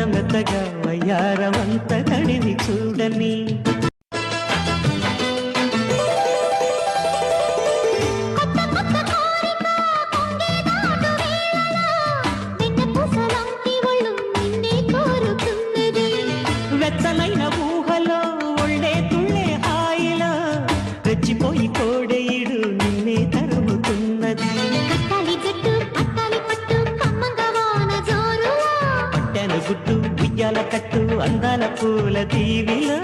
మెత్తగా వయ్యారమంత కడివి చూడని వెచ్చనైన ఊహలో ఒళ్ళే తుళ్ళే హాయిలో రెచ్చిపోయి కోడేయుడు నిన్నే తరుముతున్నది పట్టెను గుట్టు ఉయ్యాల కట్టు అందాల పూల దీవిలో